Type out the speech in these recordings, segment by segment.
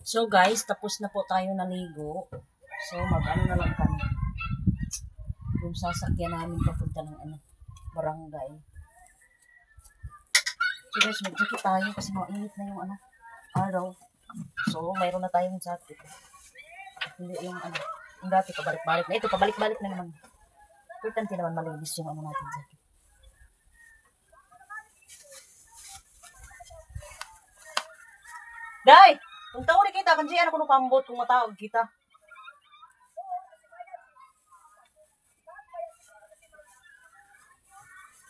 So guys, tapos na po tayo naligo. So mag-ano na lang kami. Yung sasakyan namin papunta ng barangay. So guys, mag-jacket tayo kasi mainit na yung araw. So mayroon na tayong jacket. Hindi yung yung dati pabalik-balik na. Ito pabalik-balik na naman. Importante naman malinis yung natin jacket. Day! Kung tao ni kita, kanji ano kung pambot kung matawag kita.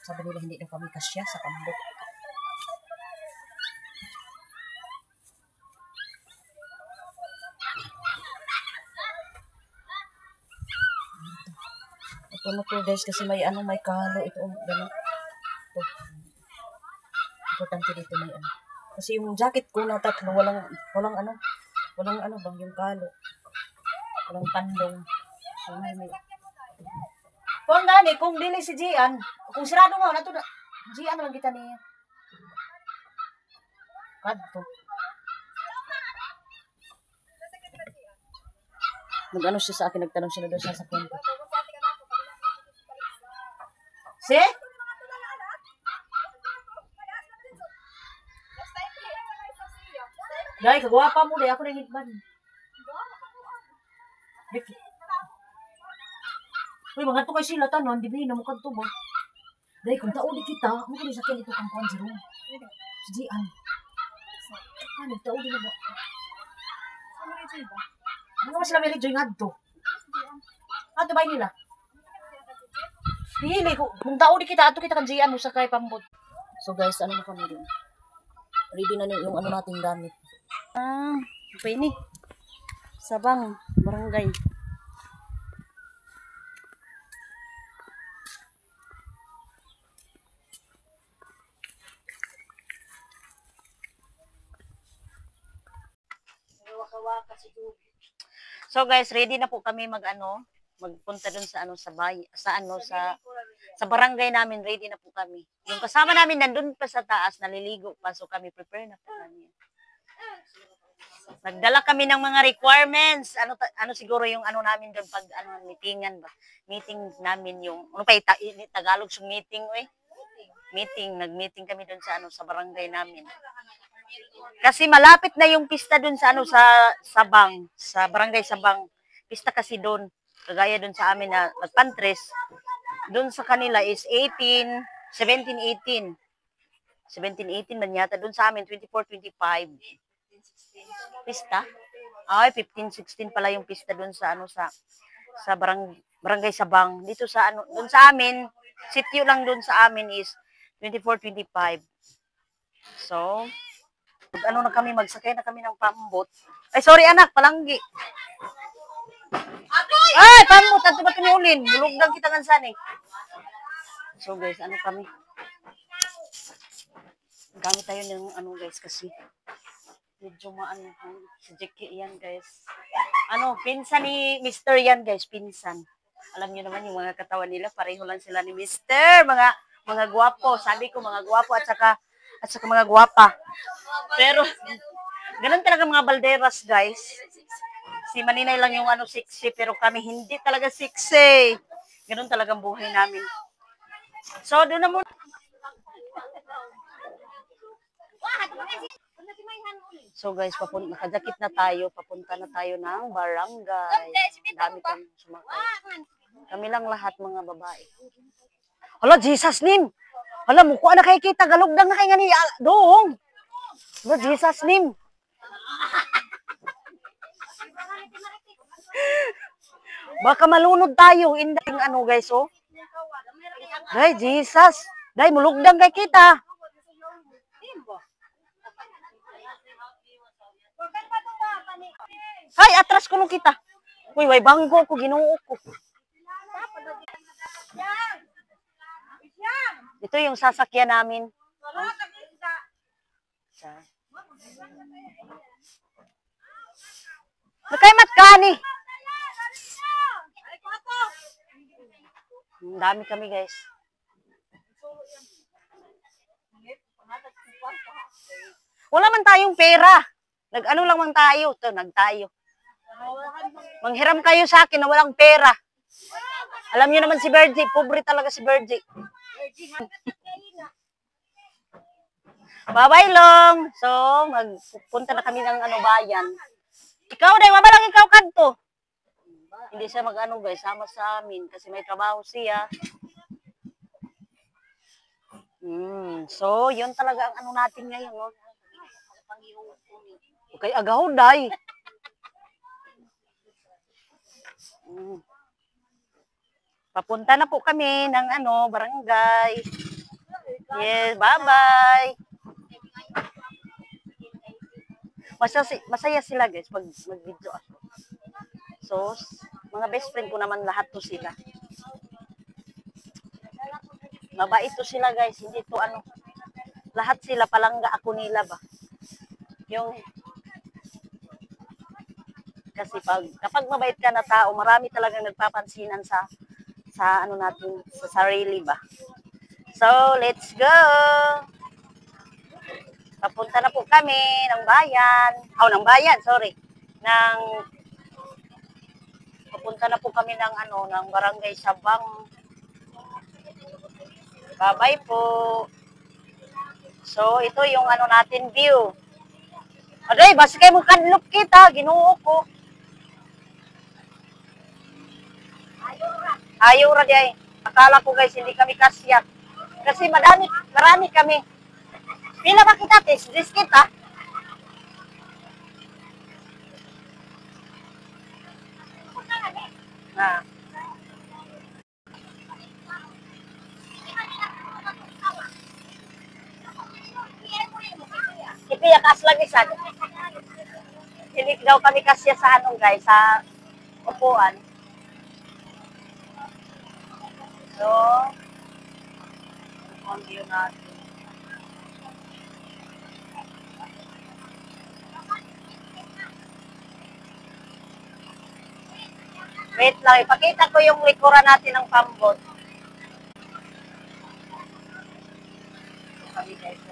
Sabi nila hindi daw kami kasya sa pambot. Ito mo to guys kasi may may kalo ito. Ito. Importante dito may Kasi yung jacket ko na tatlo, walang bang yung kalo. Walang pandong. So may. Kung gani, kung dili si Gian, kung sirado mo, nato na, Gian lang kita niya. Kadto. Nag-ano siya sa akin, nagtanong sila doon sa sakyan ko. Si? Dahil, kagwapa mo, dahil ako na higban. Uy, mga to kay sila tanon, di ba na mo kadto ba? Dahil, kung tao di kita, mo kung sakyan ito kang Ponzero. Si Gian. Tao di na ba? Ano ba sila may joy nga to? Ato ba nila? Dili, kung tao di kita, ato kita kan Gian mo sa kay pambot. So guys, ano na kami din? Ready na yung nating gamit. Apa ini? Sabang, barangay. So guys, ready na po kami magpunta dun sa sa barangay namin, ready na po kami. Yung kasama namin nandun pa sa taas, naliligo pa, so kami prepare na po kami. Nagdala kami ng mga requirements. Ano siguro yung namin doon pag meetingan ba? Meeting namin yung Tagalog yung meeting nag-meeting kami doon sa barangay namin. Kasi malapit na yung pista doon sa Sabang, sa barangay Sabang. Pista kasi doon. Kagaya doon sa amin na nagpantres. Doon sa kanila is 17, 18 man yata. Doon sa amin 24, 25. Pista? Ay, 15, 16 pala yung pista doon sa sa barangay Sabang. Dito sa doon sa amin, sitio lang doon sa amin is 24, 25. So, na kami, magsakay na kami ng pambot. Ay, sorry anak, palanggi. Ay, pambot, ato ba kaniulin? Bulugdag kita kan sani. So guys, kami? Gamit tayo ng guys kasi medyo si Jackie yan guys. Pinsan ni Mr. yan guys, pinsan. Alam niyo naman yung mga katawan nila, pareho lang sila ni Mr. Mga gwapo. Sabi ko mga gwapo at saka mga gwapa. Pero ganun talaga mga balderas guys. Si Maninay lang yung sexy, pero kami hindi talaga sexy. Ganun talagang buhay namin. So doon na muna. So guys, nakajakit na tayo, papunta na tayo ng barangay. Dami kami sumakay. Kami lang lahat mga babae. Hala, Jesus name! Hala, mukha na kayo kita, galugdang na kayo nga ni doong. Hala, Jesus name! Baka malunod tayo, indang guys, oh. Day, Jesus! Day, mulugdang kay kita! Hay, atras ko nung kita. Uy, way banggo ko, ginuo ko. Ito yung sasakyan namin. Nakaimat ka ni. Dami kami guys. Wala man tayong pera. Nag-ano lang man tayo. To, nagtayo. Manghiram kayo sa akin na walang pera. Alam niyo naman si Virgie, pobre talaga si Virgie. Bye-bye, Long. So, magpunta na kami ng ano, bayan. Ikaw, day, mabalang ikaw kanto. Hindi siya mag-ano, guys, sama sa amin kasi may trabaho siya. So, yun talaga ang ano natin ngayon. No? Okay, agaw, day. Papunta na po kami ng ano, barangay. Yes, bye-bye. Masaya sila guys pag mag-video ako. So, mga best friend ko naman lahat to sila. Mabait to sila guys, hindi to ano. Lahat sila palangga ako nila ba. Yung kasi kapag mabait ka na tao, marami talagang nagpapansinan sa ano natin, sa sarili ba. So, let's go. Papunta na po kami ng bayan. Ng bayan, sorry. Papunta na po kami ng ano, ng Barangay Sabang. Bye-bye po. So, ito yung ano natin view. Aday, basta kayo mo kanlok kita, ginuo ko. Ayaw ra di ay. Akala ko guys, hindi kami kasya. Kasi marami kami. Pila ba kita, tis? Dis kita. Na. Ipiyak as lang isan. Hindi daw kami kasya sa anong guys, sa upuan. So, on view natin. Wait lang, ipakita ko yung likuran natin ng pambot. Kami guys,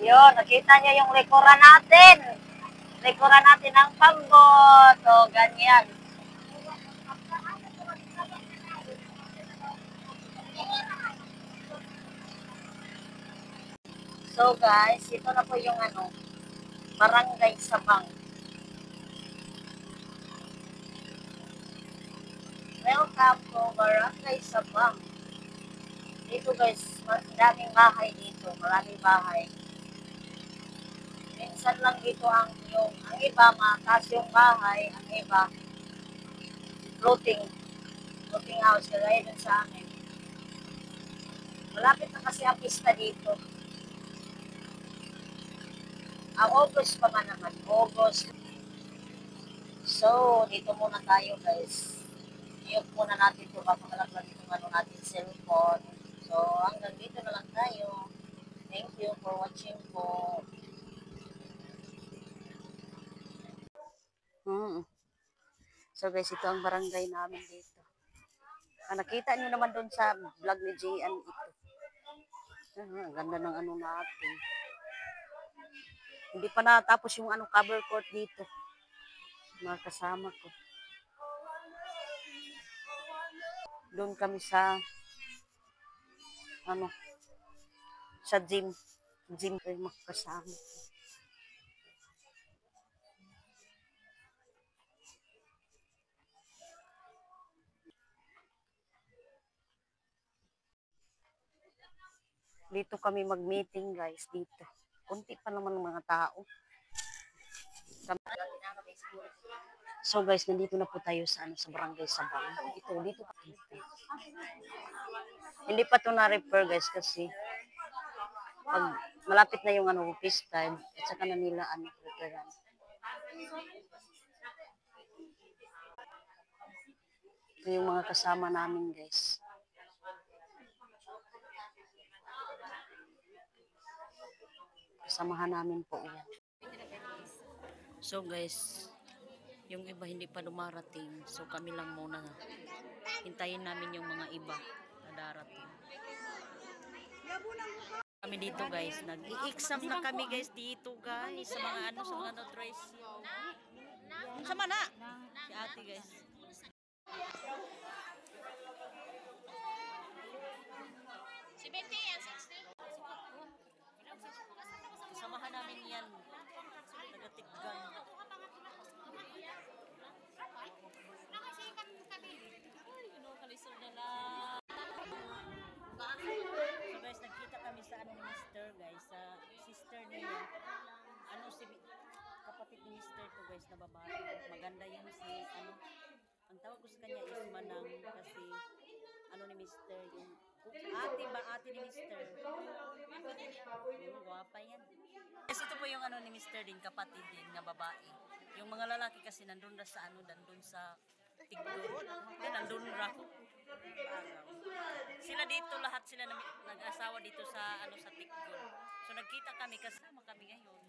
yun, nakita niya yung likuran natin. Likuran natin ng pambot. O, ganyan. So guys, ito na po yung ano, Barangay Sabang. Welcome to Barangay Sabang. Dito guys, daming bahay dito, maraming bahay. Minsan lang dito ang iba mataas yung bahay, ang iba floating house, kagaya dun sa amin. Malapit na kasi ang pista dito. Ang August pa man naman, August. So, dito muna tayo guys. I-off muna natin ito, baka malaglag itong ano natin cellphone. So, hanggang dito na lang tayo. Thank you for watching po. So guys, ito ang barangay namin dito. Nakita nyo naman doon sa vlog ni Gian ito. Ang ganda ng ano natin. Hindi pa natapos yung ano cover court dito. Mga kasama ko. Doon kami sa ano sa gym kayo makasama. Dito kami mag-meeting guys dito. Kunti pa naman ng mga tao. So guys, nandito na po tayo sa ano sa Barangay Sabang. Dito pa dito. Hindi pa to na-repair guys kasi pag malapit na yung ano office time at saka na nila ano repairan. Ito yung mga kasama namin guys. sasamahan namin po yan. So guys, yung iba hindi pa dumarating. So kami lang muna. Hintayin namin yung mga iba na darating. Kami dito guys, nag-i-exam na kami guys dito guys sa mga sa mga nutrition. Sama na si ate guys. Si Betty yan, 60. Samahan namin yan. Nagatiggan. So guys, nagkita kami sa ano ni Mr. guys, sa sister niya. Ano si kapatid ni Mr. ko guys na babae. Maganda yan si ano. Ang tawag ko sa kanya is Manang kasi ano ni Mr. yung ate ni Mr. Guwapa yan. Yes, ito po yung ano ni Mr. din, kapatid din na babae. Yung mga lalaki kasi nandun na sa ano, nandun sa Tigdon. Nandun ra. Sila dito lahat sila nag-asawa dito sa ano sa Tigdon. So nagkita kami kasama kami ngayon.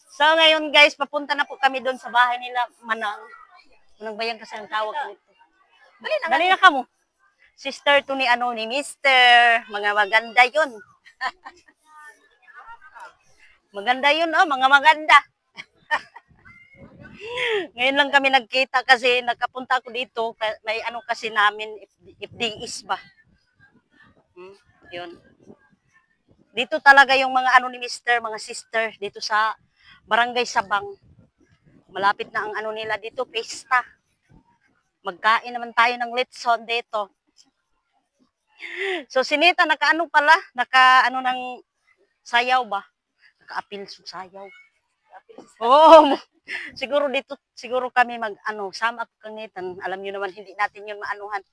So ngayon guys, papunta na po kami doon sa bahay nila Manang. Manang Bayang kasi ang tawag ko ito. Dali na kamo. Sister to ni ano ni Mr. Mga maganda 'yun. Maganda 'yun, oh, mga maganda. Ngayon lang kami nagkita kasi nagkapunta ako dito, may ano kasi namin FDIs ba. Yun. Dito talaga yung mga ano ni Mr., mga sister dito sa Barangay Sabang. Malapit na ang ano nila dito, pesta. Magkain naman tayo ng litson dito. So sinita nakaano pala, naka-ano ng sayaw ba? Naka-apil sa sayaw. Oo. Siguro dito, siguro kami mag-ano, sama ako kangitan. Alam niyo naman, hindi natin yun maanuhan.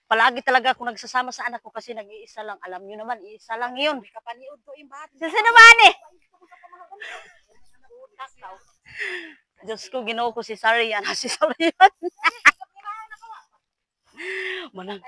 Palagi talaga ako nagsasama sa anak ko kasi nag-iisa lang. Alam niyo naman, iisa lang yun. Kasi naman eh. Diyos ko, ginoo ko si Sarian. Si Sarian. Manang.